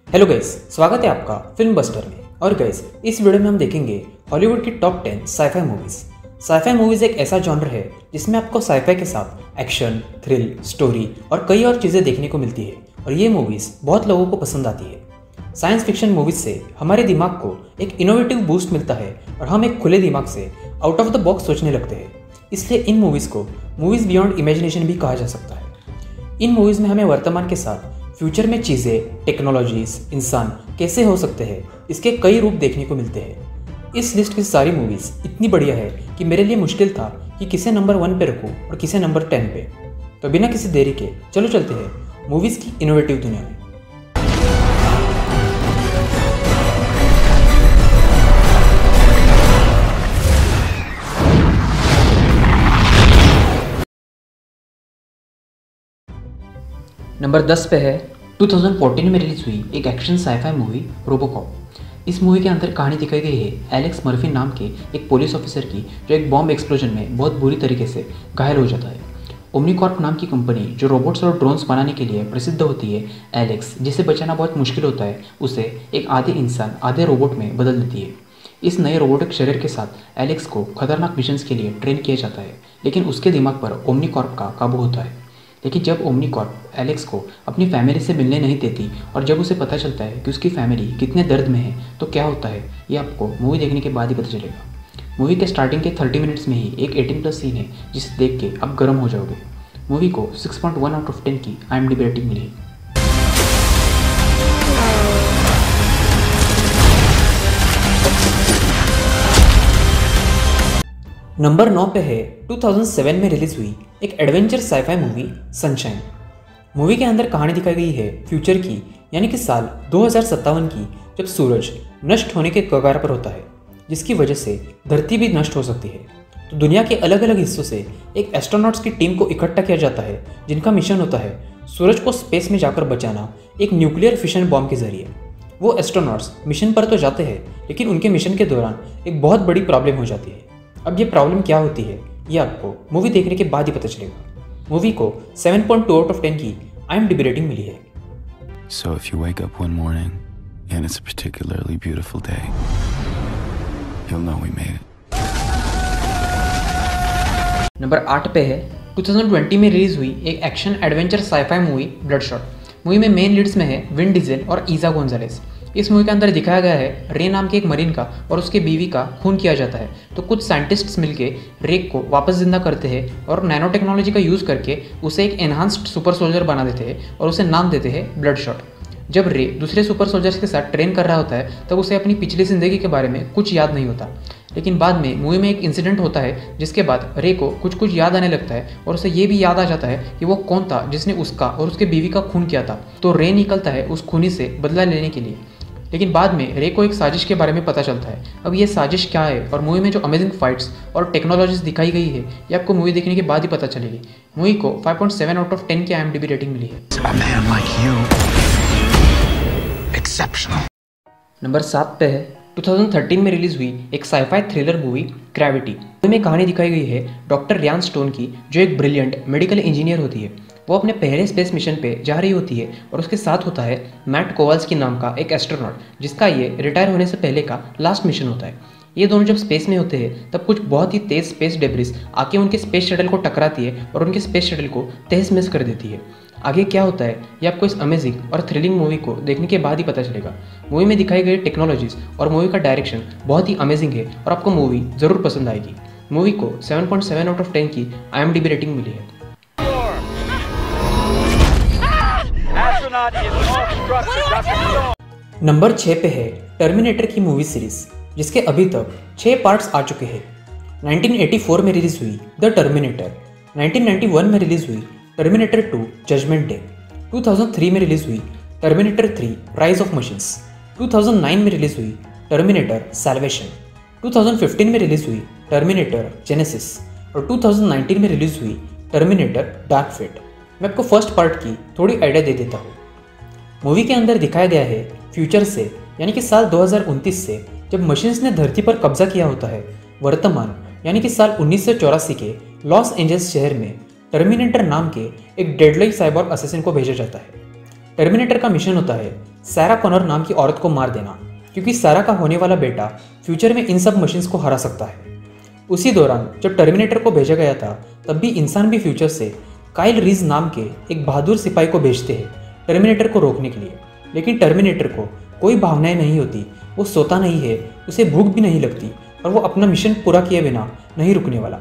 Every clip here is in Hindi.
हेलो गाइस, स्वागत है आपका फिल्म बस्टर में। और गाइस, इस वीडियो में हम देखेंगे हॉलीवुड की top 10 sci fi movies. Sci fi movies एक ऐसा जॉनर है जिसमें आपको साईफाई के साथ एक्शन, थ्रिल, स्टोरी और कई और चीज़ें देखने को मिलती है और ये मूवीज बहुत लोगों को पसंद आती है। साइंस फिक्शन मूवीज से हमारे दिमाग को एक इनोवेटिव बूस्ट मिलता है और हम एक खुले दिमाग से आउट ऑफ द बॉक्स सोचने लगते हैं। इसलिए इन मूवीज़ को मूवीज़ बियॉन्ड इमेजिनेशन भी कहा जा सकता है। इन मूवीज़ में हमें वर्तमान के साथ फ्यूचर में चीज़ें, टेक्नोलॉजीज, इंसान कैसे हो सकते हैं, इसके कई रूप देखने को मिलते हैं। इस लिस्ट की सारी मूवीज़ इतनी बढ़िया है कि मेरे लिए मुश्किल था कि किसे नंबर 1 पे रखूं और किसे नंबर 10 पे। तो बिना किसी देरी के चलो चलते हैं मूवीज़ की इनोवेटिव दुनिया में। नंबर 10 पे है 2014 में रिलीज हुई एक एक्शन साईफाई मूवी रोबोकॉप। इस मूवी के अंदर कहानी दिखाई गई है एलेक्स मर्फी नाम के एक पुलिस ऑफिसर की जो एक बॉम्ब एक्सप्लोजन में बहुत बुरी तरीके से घायल हो जाता है। ओमनीकॉर्प नाम की कंपनी जो रोबोट्स और ड्रोन्स बनाने के लिए प्रसिद्ध होती है, एलेक्स जिसे बचाना बहुत मुश्किल होता है, उसे एक आधे इंसान आधे रोबोट में बदल देती है। इस नए रोबोटिक शरीर के साथ एलेक्स को खतरनाक मिशंस के लिए ट्रेन किया जाता है, लेकिन उसके दिमाग पर ओमनीकॉर्प का काबू होता है। लेकिन जब ओमनीकॉर्प एलेक्स को अपनी फैमिली से मिलने नहीं देती और जब उसे पता चलता है कि उसकी फैमिली कितने दर्द में है, तो क्या होता है ये आपको मूवी देखने के बाद ही पता चलेगा। मूवी के स्टार्टिंग के 30 मिनट्स में ही एक 18+ सीन है जिसे देख के आप गर्म हो जाओगे। मूवी को 6.1 आउट ऑफ 10 की IMDb रेटिंग मिली है। नंबर 9 पे है 2007 में रिलीज हुई एक adventure sci fi movie sunshine. Movie के अंदर कहानी दिखाई गई है फ्यूचर की, यानी कि साल 2057 की, जब सूरज नष्ट होने के कगार पर होता है, जिसकी वजह से धरती भी नष्ट हो सकती है। तो दुनिया के अलग अलग हिस्सों से एक एस्ट्रोनॉट्स की टीम को इकट्ठा किया जाता है, जिनका मिशन होता है सूरज को स्पेस में जाकर बचाना एक न्यूक्लियर फिशन बॉम्ब के जरिए। वो एस्ट्रोनॉट्स मिशन पर तो जाते हैं, लेकिन उनके मिशन के दौरान एक बहुत बड़ी प्रॉब्लम हो जाती है। अब ये प्रॉब्लम क्या होती है ये आपको मूवी देखने के बाद ही पता चलेगा। मूवी को 7.2 आउट ऑफ 10 की IMDb रेटिंग मिली है। So if you wake up one morning and it's a particularly beautiful day, you'll know we made it. Number 8 पे है 2020 में रिलीज हुई एक action adventure sci fi movie Bloodshot. Movie में मेन लीड्स में है विन डीजल और ईजा गोंजालेस। इस मूवी के अंदर दिखाया गया है रे नाम के एक मरीन का और उसके बीवी का खून किया जाता है, तो कुछ साइंटिस्ट्स मिलके रे को वापस जिंदा करते हैं और नैनो टेक्नोलॉजी का यूज़ करके उसे एक एनहांस्ड सुपर सोल्जर बना देते हैं और उसे नाम देते हैं ब्लडशॉट। जब रे दूसरे सुपर सोल्जर्स के साथ ट्रेन कर रहा होता है तब उसे अपनी पिछली ज़िंदगी के बारे में कुछ याद नहीं होता, लेकिन बाद में मूवी में एक इंसिडेंट होता है जिसके बाद रे को कुछ याद आने लगता है और उसे ये भी याद आ जाता है कि वो कौन था जिसने उसका और उसके बीवी का खून किया था। तो रे निकलता है उस खूनी से बदला लेने के लिए, लेकिन बाद में रे को एक साजिश के बारे में पता चलता है। अब ये साजिश क्या है और मूवी में जो अमेजिंग फाइट्स और टेक्नोलॉजीज दिखाई गई है ये आपको मूवी देखने के बाद ही पता चलेगी। मूवी को 5.7 आउट ऑफ 10 की IMDb रेटिंग मिली है। नंबर 7 पे है 2013 में रिलीज हुई एक sci fi thriller movie gravity. Movie में कहानी दिखाई गई है डॉक्टर रियान स्टोन की, जो एक ब्रिलियंट मेडिकल इंजीनियर होती है। वो अपने पहले स्पेस मिशन पे जा रही होती है और उसके साथ होता है मैट कोवाल्स्की नाम का एक एस्ट्रोनॉट, जिसका ये रिटायर होने से पहले का लास्ट मिशन होता है। ये दोनों जब स्पेस में होते हैं तब कुछ बहुत ही तेज़ स्पेस डेब्रिस आके उनके स्पेस शटल को टकराती है और उनके स्पेस शटल को तहस महस कर देती है। आगे क्या होता है ये आपको इस अमेजिंग और थ्रिलिंग मूवी को देखने के बाद ही पता चलेगा। मूवी में दिखाई गई टेक्नोलॉजीज और मूवी का डायरेक्शन बहुत ही अमेजिंग है और आपको मूवी ज़रूर पसंद आएगी। मूवी को 7.7 आउट ऑफ 10 की IMDb रेटिंग मिली है। नंबर 6 पे है टर्मिनेटर की मूवी सीरीज, जिसके अभी तक 6 पार्ट्स आ चुके हैं। 1984 में रिलीज हुई द टर्मिनेटर, 1991 में रिलीज हुई टर्मिनेटर 2 जजमेंट डे, 2003 में रिलीज हुई टर्मिनेटर 3 राइज ऑफ मशीन्स, 2009 में रिलीज हुई टर्मिनेटर सैल्वेशन, 2015 में रिलीज हुई टर्मिनेटर जेनेसिस और 2019 में रिलीज हुई टर्मिनेटर डार्क फेट। मैं आपको फर्स्ट पार्ट की थोड़ी आइडिया दे देता हूँ। मूवी के अंदर दिखाया गया है फ्यूचर से, यानी कि साल 2029 से, जब मशीन्स ने धरती पर कब्जा किया होता है, वर्तमान यानी कि साल 1984 के लॉस एंजल्स शहर में टर्मिनेटर नाम के एक डेडली साइबोर्ग असेसिन को भेजा जाता है। टर्मिनेटर का मिशन होता है सारा कॉनर नाम की औरत को मार देना, क्योंकि सारा का होने वाला बेटा फ्यूचर में इन सब मशीन्स को हरा सकता है। उसी दौरान जब टर्मिनेटर को भेजा गया था, तब भी इंसान भी फ्यूचर से काइल रीज नाम के एक बहादुर सिपाही को भेजते हैं टर्मिनेटर को रोकने के लिए। लेकिन टर्मिनेटर को कोई भावनाएं नहीं होती, वो सोता नहीं है, उसे भूख भी नहीं लगती और वो अपना मिशन पूरा किए बिना नहीं रुकने वाला।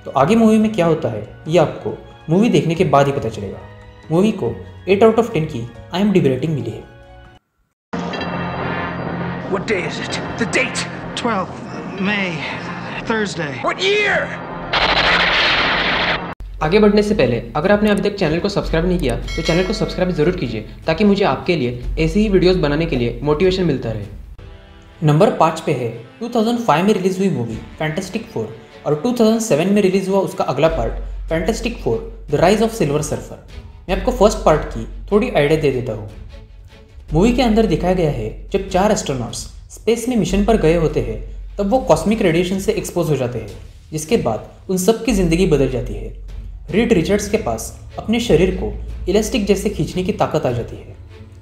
तो आगे मूवी में क्या होता है ये आपको मूवी देखने के बाद ही पता चलेगा। मूवी को 8 आउट ऑफ 10 की IMDb रेटिंग मिली है। What day is it? The date? 12th May, Thursday. What year? आगे बढ़ने से पहले अगर आपने अभी तक चैनल को सब्सक्राइब नहीं किया तो चैनल को सब्सक्राइब जरूर कीजिए, ताकि मुझे आपके लिए ऐसी ही वीडियोस बनाने के लिए मोटिवेशन मिलता रहे। नंबर 5 पे है 2005 में रिलीज हुई मूवी फैंटास्टिक 4 और 2007 में रिलीज हुआ उसका अगला part fantastic 4 the rise of silver surfer. मैं आपको फर्स्ट पार्ट की थोड़ी आइडिया दे देता हूँ। मूवी के अंदर दिखाया गया है जब 4 एस्ट्रोनॉट्स स्पेस में मिशन पर गए होते हैं, तब वो कॉस्मिक रेडिएशन से एक्सपोज हो जाते हैं, जिसके बाद उन सब की ज़िंदगी बदल जाती है। रीड रिचर्ड्स के पास अपने शरीर को इलास्टिक जैसे खींचने की ताकत आ जाती है।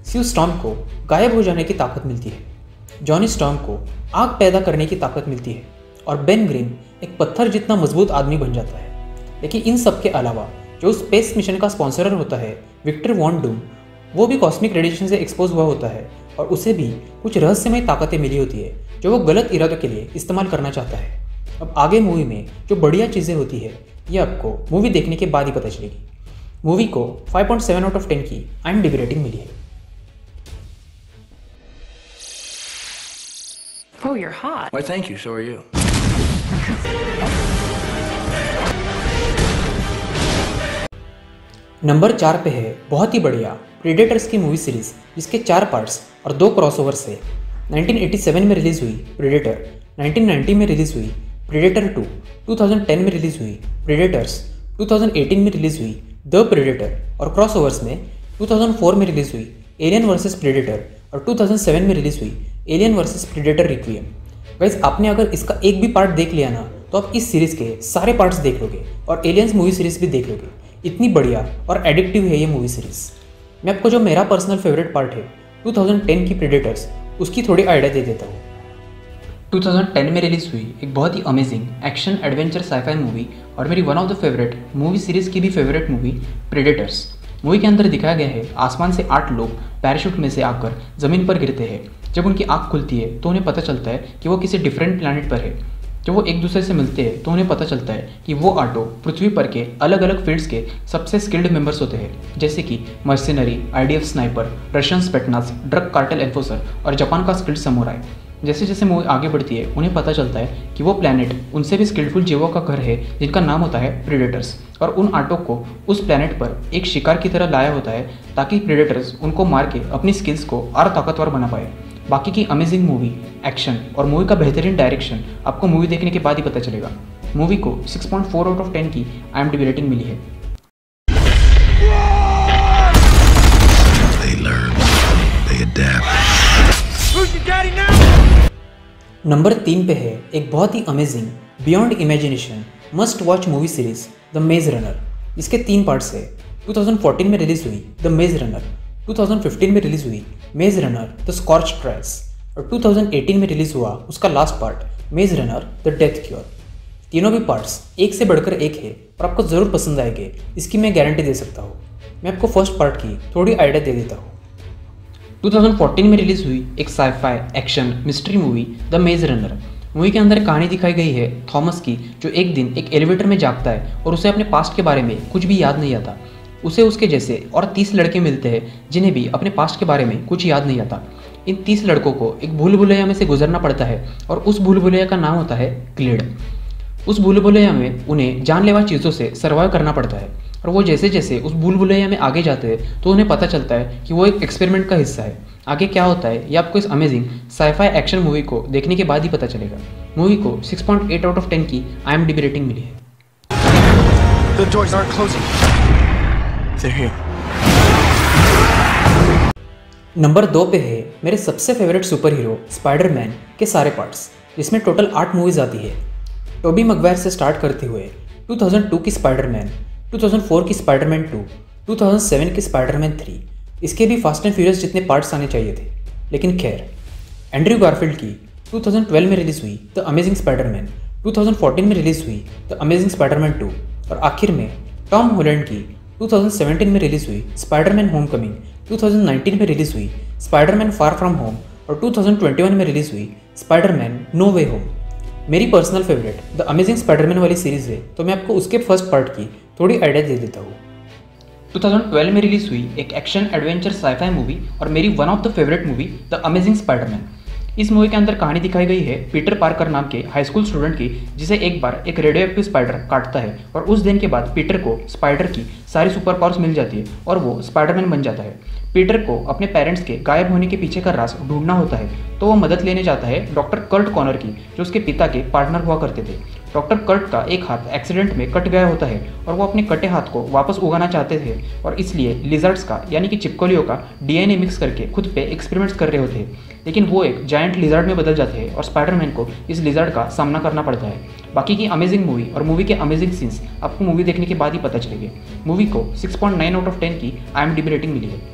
स्यू स्टॉर्म को गायब हो जाने की ताकत मिलती है। जॉनी स्टॉर्म को आग पैदा करने की ताकत मिलती है और बेन ग्रीन एक पत्थर जितना मजबूत आदमी बन जाता है। लेकिन इन सब के अलावा जो स्पेस मिशन का स्पॉन्सरर होता है विक्टर वॉन डूम, वो भी कॉस्मिक रेडिएशन से एक्सपोज हुआ होता है और उसे भी कुछ रहस्यमय ताकतें मिली होती है जो वो गलत इरादों के लिए इस्तेमाल करना चाहता है। अब आगे मूवी में जो बढ़िया चीज़ें होती है ये आपको मूवी देखने के बाद ही पता चलेगी। मूवी को 5.7 आउट ऑफ 10 की IMDb रेटिंग मिली है। Oh, you're hot. Why, thank you. So are you. Number 4 पे है बहुत ही बढ़िया प्रेडेटर्स की मूवी सीरीज, जिसके 4 पार्ट्स और 2 क्रॉसओवर्स है। 1987 में रिलीज हुई प्रेडेटर, 1990 में रिलीज हुई प्रेडेटर 2, 2010 में रिलीज हुई प्रेडेटर्स, 2018 में रिलीज हुई द प्रेडेटर और क्रॉसओवर्स में 2004 में रिलीज हुई एलियन वर्सेस प्रेडेटर और 2007 में रिलीज हुई एलियन वर्सेस प्रेडेटर रिक्विएम। गाइस, आपने अगर इसका एक भी पार्ट देख लिया ना, तो आप इस सीरीज़ के सारे पार्ट्स देख लोगे और एलियंस मूवी सीरीज़ भी देख लोगे। इतनी बढ़िया और एडिक्टिव है ये मूवी सीरीज़। मैं आपको जो मेरा पर्सनल फेवरेट पार्ट है 2010 की प्रेडेटर्स, उसकी थोड़ी आइडिया दे देता हूँ। 2010 में रिलीज हुई एक बहुत ही amazing action adventure scifi movie और मेरी one of the favourite movie series की भी फेवरेट मूवी प्रेडेटर्स। मूवी के अंदर दिखाया गया है आसमान से 8 लोग पैराशूट में से आकर ज़मीन पर गिरते हैं। जब उनकी आँख खुलती है तो उन्हें पता चलता है कि वो किसी डिफरेंट प्लैनेट पर है। जब वो एक दूसरे से मिलते हैं तो उन्हें पता चलता है कि वो 8 पृथ्वी पर के अलग अलग फील्ड्स के सबसे स्किल्ड मेंबर्स होते हैं, जैसे कि mercenary, IDF sniper, Russian Spetsnaz, drug cartel enforcer और जापान का स्किल्ड समुराई। जैसे जैसे मूवी आगे बढ़ती है उन्हें पता चलता है कि वो प्लैनेट उनसे भी स्किल्डफुल जीवों का घर है, जिनका नाम होता है प्रेडेटर्स, और उन 8 को उस प्लैनेट पर एक शिकार की तरह लाया होता है ताकि प्रेडेटर्स उनको मार के अपनी स्किल्स को और ताकतवर बना पाए। बाकी की अमेजिंग मूवी, एक्शन और मूवी का बेहतरीन डायरेक्शन आपको मूवी देखने के बाद ही पता चलेगा। मूवी को 6.4 आउट ऑफ 10 की IMDb रेटिंग मिली है। They learn, they adapt. Number 3 पे है एक बहुत ही amazing beyond imagination must watch movie series the maze runner, जिसके 3 पार्ट्स है। 2014 में रिलीज हुई द मेज रनर, 2015 में रिलीज हुई मेज रनर द स्कॉर्च ट्रायल्स और 2018 में रिलीज हुआ उसका लास्ट पार्ट मेज रनर द डेथ क्योर। तीनों भी पार्ट्स एक से बढ़कर एक है और आपको ज़रूर पसंद आएंगे, इसकी मैं गारंटी दे सकता हूँ। मैं आपको फर्स्ट पार्ट की थोड़ी आइडिया दे देता हूँ। 2014 में रिलीज हुई एक sci fi action mystery movie the maze runner. Movie के अंदर कहानी दिखाई गई है थॉमस की, जो एक दिन एक एलिवेटर में जागता है और उसे अपने पास्ट के बारे में कुछ भी याद नहीं आता। उसे उसके जैसे और 30 लड़के मिलते हैं जिन्हें भी अपने पास्ट के बारे में कुछ याद नहीं आता। इन 30 लड़कों को एक भूल भुलैया में से गुजरना पड़ता है और उस भूल भुलैया का नाम होता है ग्लिड। उस भूल भुलैया में उन्हें जानलेवा चीज़ों से सर्वाइव करना पड़ता है और वो जैसे जैसे उस भूल भुलैया में आगे जाते हैं तो उन्हें पता चलता है कि वो एक एक्सपेरिमेंट का हिस्सा है। आगे क्या होता है ये आपको इस अमेजिंग साइफाई एक्शन मूवी को देखने के बाद ही पता चलेगा। मूवी को 6.8 आउट ऑफ 10 की IMDb रेटिंग मिली है। The doors aren't closing. They're here. Number 2 पे है मेरे सबसे फेवरेट सुपर हीरो स्पाइडरमैन के सारे पार्ट्स, जिसमें टोटल 8 मूवीज आती है। टोबी मैगवायर से स्टार्ट करते हुए 2002 की स्पाइडरमैन, 2004 की स्पाइडरमैन 2, 2007 की स्पाइडरमैन 3, इसके भी फास्ट एंड फ्यूरियस जितने पार्ट्स आने चाहिए थे। लेकिन खैर, एंड्रयू गारफील्ड की 2012 में रिलीज़ हुई द अमेजिंग स्पाइडरमैन, 2014 में रिलीज़ हुई द अमेजिंग स्पाइडरमैन 2 और आखिर में टॉम हॉलैंड की 2017 में रिलीज़ हुई स्पाइडरमैन होमकमिंग, 2019 में रिलीज़ हुई स्पाइडरमैन फार फ्रॉम होम और 2021 में रिलीज़ हुई स्पाइडरमैन नो वे होम मेरी personal favourite the amazing Spiderman वाली सीरीज़ है, तो मैं आपको उसके फर्स्ट पार्ट की थोड़ी आइडिया दे देता हूँ। 2012 में रिलीज़ हुई एक एक्शन एडवेंचर साइफाई मूवी और मेरी one of the favourite movie the amazing Spiderman. इस मूवी के अंदर कहानी दिखाई गई है पीटर पार्कर नाम के हाई स्कूल स्टूडेंट की, जिसे एक बार एक रेडियो एक्टिव स्पाइडर काटता है और उस दिन के बाद पीटर को स्पाइडर की सारी सुपर पावर्स मिल जाती है और वो स्पाइडरमैन बन जाता है। पीटर को अपने पेरेंट्स के गायब होने के पीछे का राज ढूंढना होता है, तो वो मदद लेने जाता है डॉक्टर कर्ट कॉनर की, जो उसके पिता के पार्टनर हुआ करते थे। डॉक्टर कर्ट का एक हाथ एक्सीडेंट में कट गया होता है और वो अपने कटे हाथ को वापस उगाना चाहते थे और इसलिए लिजर्ड्स का यानी कि छिपकलियों का डीएनए मिक्स करके खुद पे एक्सपेरिमेंट्स कर रहे होते हैं। लेकिन वो एक जायंट लिजर्ड में बदल जाते हैं और स्पाइडरमैन को इस लिजर्ड का सामना करना पड़ता है। बाकी की अमेजिंग मूवी और मूवी के अमेजिंग सीन्स आपको मूवी देखने के बाद ही पता चलेंगे। मूवी को 6.9 आउट ऑफ 10 की IMDb रेटिंग मिली है।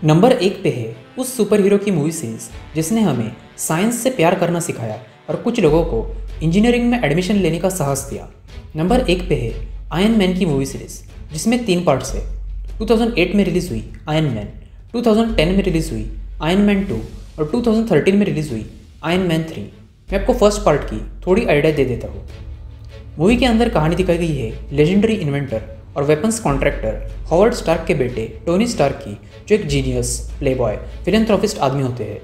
नंबर 1 पे है उस सुपर हीरो की मूवी सीरीज जिसने हमें साइंस से प्यार करना सिखाया और कुछ लोगों को इंजीनियरिंग में एडमिशन लेने का साहस दिया। नंबर 1 पे है आयरन मैन की मूवी सीरीज जिसमें 3 पार्ट्स है। 2008 में रिलीज़ हुई आयरन मैन, 2010 में रिलीज़ हुई आयरन मैन 2 और 2013 में रिलीज़ हुई आयरन मैन 3। मैं आपको फर्स्ट पार्ट की थोड़ी आइडिया दे देता हूँ। मूवी के अंदर कहानी दिखाई गई है लेजेंडरी इन्वेंटर और वेपन्स कॉन्ट्रैक्टर हॉवर्ड स्टार्क के बेटे टोनी स्टार्क की, जो एक जीनियस, प्लेबॉय, फिलैंथ्रोपिस्ट आदमी होते हैं।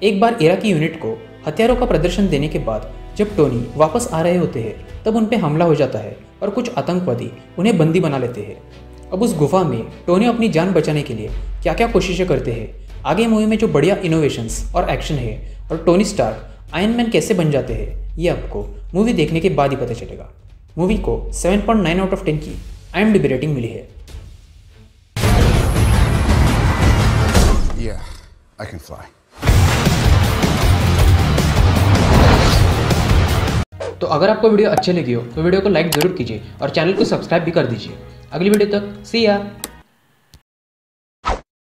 एक बार इराकी यूनिट को हथियारों का प्रदर्शन देने के बाद जब टोनी वापस आ रहे होते हैं तब उन पर हमला हो जाता है और कुछ आतंकवादी उन्हें बंदी बना लेते हैं। अब उस गुफा में टोनी अपनी जान बचाने के लिए क्या क्या कोशिशें करते हैं, आगे मूवी में जो बढ़िया इनोवेशंस और एक्शन है और टोनी स्टार्क आयरन मैन कैसे बन जाते हैं, ये आपको मूवी देखने के बाद ही पता चलेगा। मूवी को 7.9 आउट ऑफ 10 की IMDb रेटिंग मिली है। Yeah, I can fly. तो अगर आपको वीडियो अच्छी लगी हो तो वीडियो को लाइक ज़रूर कीजिए और चैनल को सब्सक्राइब भी कर दीजिए। अगली वीडियो तक सी या।